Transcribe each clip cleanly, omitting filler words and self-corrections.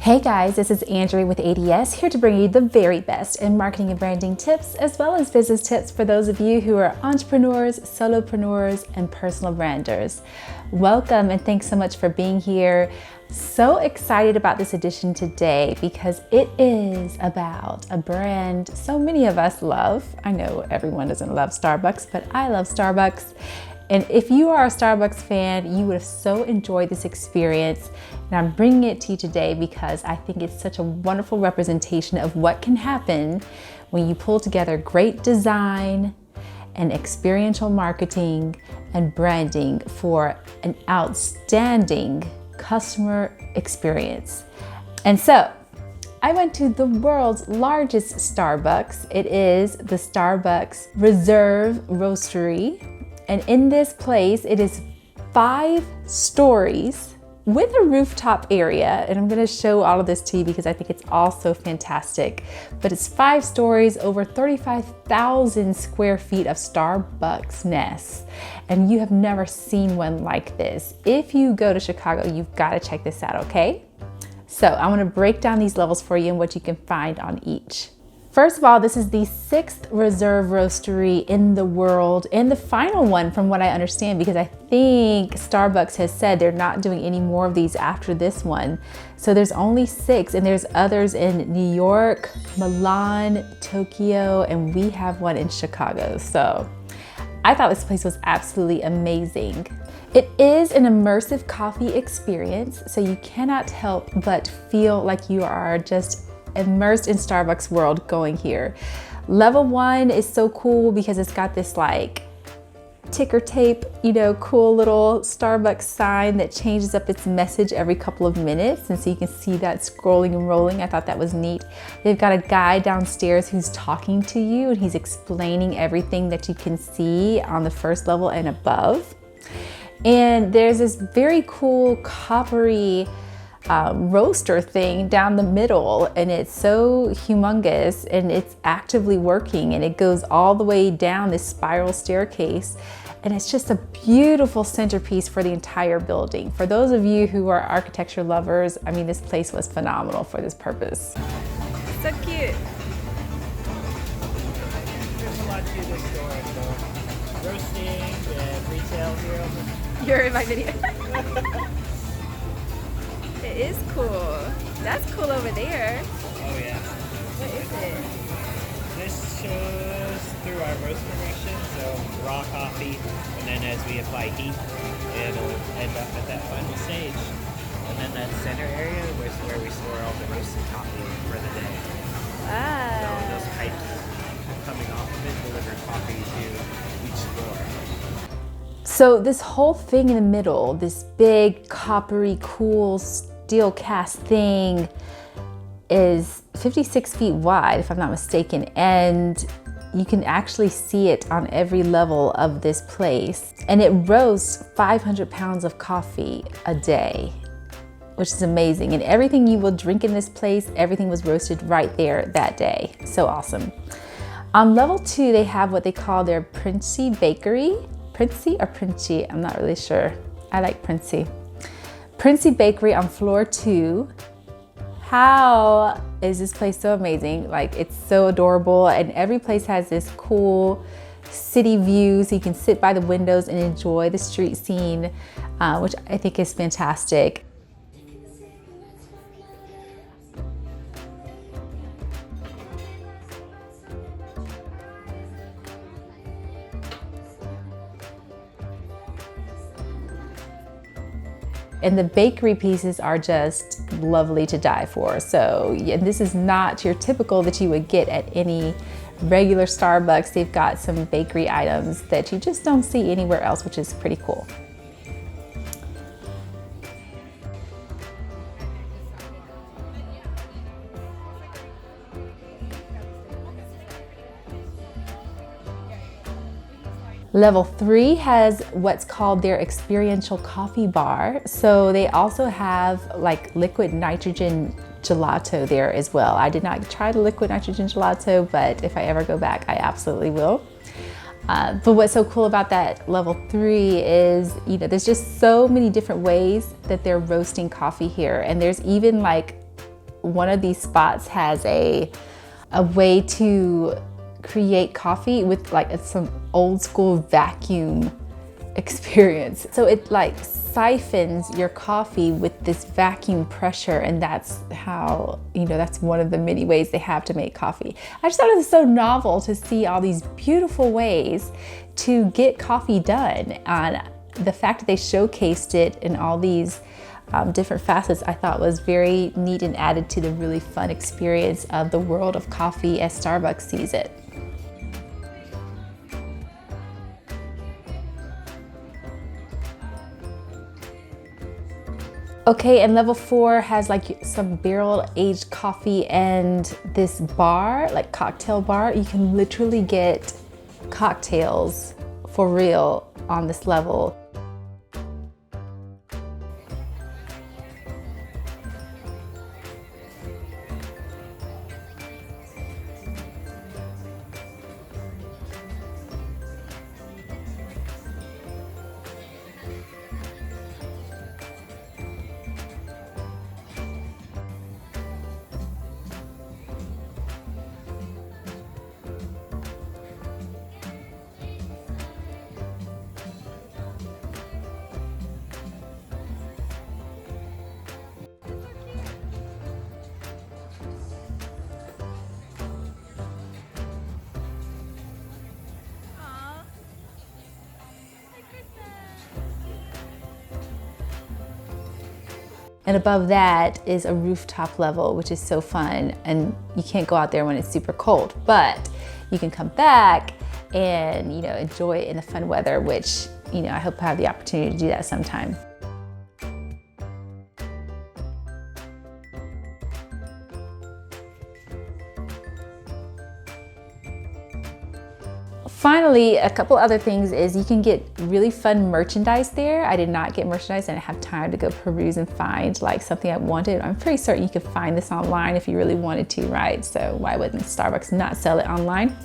Hey guys, this is Andrea with ADS, here to bring you the very best in marketing and branding tips, as well as business tips for those of you who are entrepreneurs, solopreneurs, and personal branders. Welcome and thanks so much for being here. So excited about this edition today because it is about a brand so many of us love. I know everyone doesn't love Starbucks, but I love Starbucks. And if you are a Starbucks fan, you would have so enjoyed this experience. And I'm bringing it to you today because I think it's such a wonderful representation of what can happen when you pull together great design and experiential marketing and branding for an outstanding customer experience. And so I went to the world's largest Starbucks. It is the Starbucks Reserve Roastery. And in this place, it is 5 stories with a rooftop area. And I'm gonna show all of this to you because I think it's all so fantastic. But it's 5 stories, over 35,000 square feet of Starbucks-ness. And you have never seen one like this. If you go to Chicago, you've gotta check this out, okay? So I wanna break down these levels for you and what you can find on each. First of all, this is the 6th Reserve Roastery in the world, and the final one from what I understand, because I think Starbucks has said they're not doing any more of these after this one. So there's only 6, and there's others in New York, Milan, Tokyo, and we have one in Chicago. So I thought this place was absolutely amazing. It is an immersive coffee experience, so you cannot help but feel like you are just immersed in Starbucks world going here. Level 1 is so cool because it's got this like ticker tape, cool little Starbucks sign that changes up its message every couple of minutes. And so you can see that scrolling and rolling. I thought that was neat. They've got a guy downstairs who's talking to you and he's explaining everything that you can see on the first level and above. And there's this very cool coppery roaster thing down the middle, and it's so humongous and it's actively working, and it goes all the way down this spiral staircase, and it's just a beautiful centerpiece for the entire building. For those of you who are architecture lovers, I mean, this place was phenomenal for this purpose. So cute. There's a lot to this store, so roasting and retail here. You're in my video. It is cool. That's cool over there. Oh yeah. What is it? This shows through our roast progression, so raw coffee, and then as we apply heat, it'll end up at that final stage. And then that center area is where we store all the roasted coffee for the day. Wow. So those pipes coming off of it deliver coffee to each floor. So this whole thing in the middle, this big coppery cool steel cast thing, is 56 feet wide, if I'm not mistaken, and you can actually see it on every level of this place. And it roasts 500 pounds of coffee a day, which is amazing. And everything you will drink in this place, everything was roasted right there that day. So awesome. On level 2, they have what they call their Princey Bakery. Princey or Princey? I'm not really sure. I like Princey. Princey Bakery on floor 2. How is this place so amazing? Like, it's so adorable, and every place has this cool city view, so you can sit by the windows and enjoy the street scene, which I think is fantastic. And the bakery pieces are just lovely to die for. So yeah, this is not your typical that you would get at any regular Starbucks. They've got some bakery items that you just don't see anywhere else, which is pretty cool. Level 3 has what's called their experiential coffee bar. So they also have like liquid nitrogen gelato there as well. I did not try the liquid nitrogen gelato, but if I ever go back, I absolutely will. But what's so cool about that level 3 is, there's just so many different ways that they're roasting coffee here. And there's even like one of these spots has a way to create coffee with like some old school vacuum experience. So it like siphons your coffee with this vacuum pressure, and that's how, that's one of the many ways they have to make coffee. I just thought it was so novel to see all these beautiful ways to get coffee done. And the fact that they showcased it in all these different facets, I thought was very neat and added to the really fun experience of the world of coffee as Starbucks sees it. Okay, and level 4 has like some barrel aged coffee and this bar, like cocktail bar. You can literally get cocktails for real on this level. And above that is a rooftop level, which is so fun. And you can't go out there when it's super cold, but you can come back and, enjoy it in the fun weather, which, I hope I have the opportunity to do that sometime. Finally, a couple other things is you can get really fun merchandise there. I did not get merchandise. I didn't have time to go peruse and find like something I wanted. I'm pretty certain you could find this online if you really wanted to, right? So why wouldn't Starbucks not sell it online?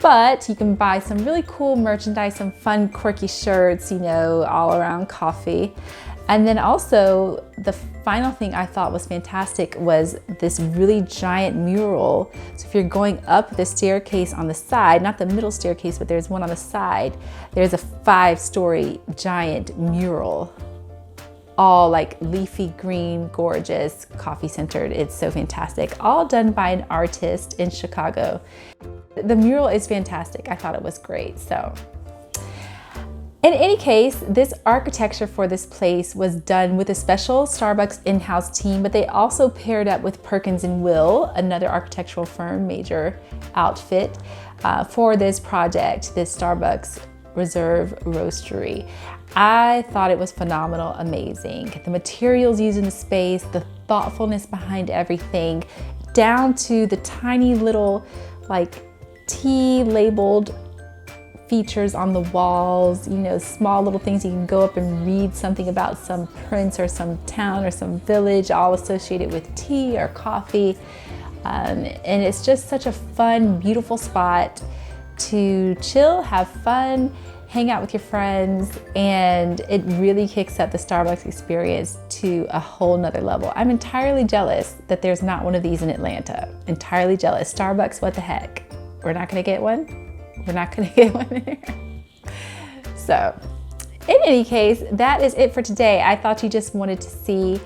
But you can buy some really cool merchandise, some fun quirky shirts, all around coffee. And then also the final thing I thought was fantastic was this really giant mural. So if you're going up the staircase on the side, not the middle staircase, but there's one on the side, there's a 5-story giant mural, all like leafy green, gorgeous, coffee centered. It's so fantastic. All done by an artist in Chicago. The mural is fantastic. I thought it was great. So in any case, this architecture for this place was done with a special Starbucks in-house team, but they also paired up with Perkins & Will, another architectural firm, major outfit, for this project, this Starbucks Reserve Roastery. I thought it was phenomenal, amazing. The materials used in the space, the thoughtfulness behind everything, down to the tiny little like tea labeled features on the walls, small little things. You can go up and read something about some prince or some town or some village, all associated with tea or coffee. And it's just such a fun, beautiful spot to chill, have fun, hang out with your friends, and it really kicks up the Starbucks experience to a whole nother level. I'm entirely jealous that there's not one of these in Atlanta. Entirely jealous. Starbucks, what the heck? We're not gonna get one? We're not gonna get one here. So, in any case, that is it for today. I thought you just wanted to see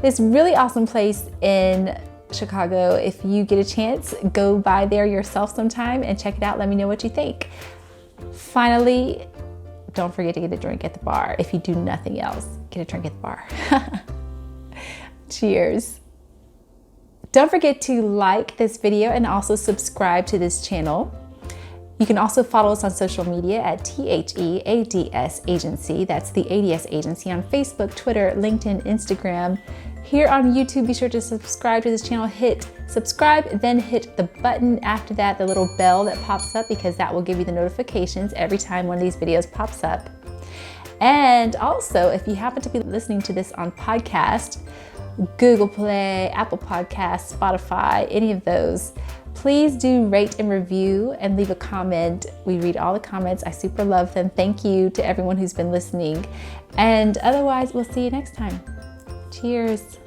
this really awesome place in Chicago. If you get a chance, go by there yourself sometime and check it out. Let me know what you think. Finally, don't forget to get a drink at the bar. If you do nothing else, get a drink at the bar. Cheers. Don't forget to like this video and also subscribe to this channel. You can also follow us on social media at THEADS Agency. That's the ADS Agency on Facebook, Twitter, LinkedIn, Instagram. Here on YouTube, be sure to subscribe to this channel. Hit subscribe, then hit the button after that, the little bell that pops up, because that will give you the notifications every time one of these videos pops up. And also, if you happen to be listening to this on podcast, Google Play, Apple Podcasts, Spotify, any of those, please do rate and review and leave a comment. We read all the comments. I super love them. Thank you to everyone who's been listening. And otherwise, we'll see you next time. Cheers.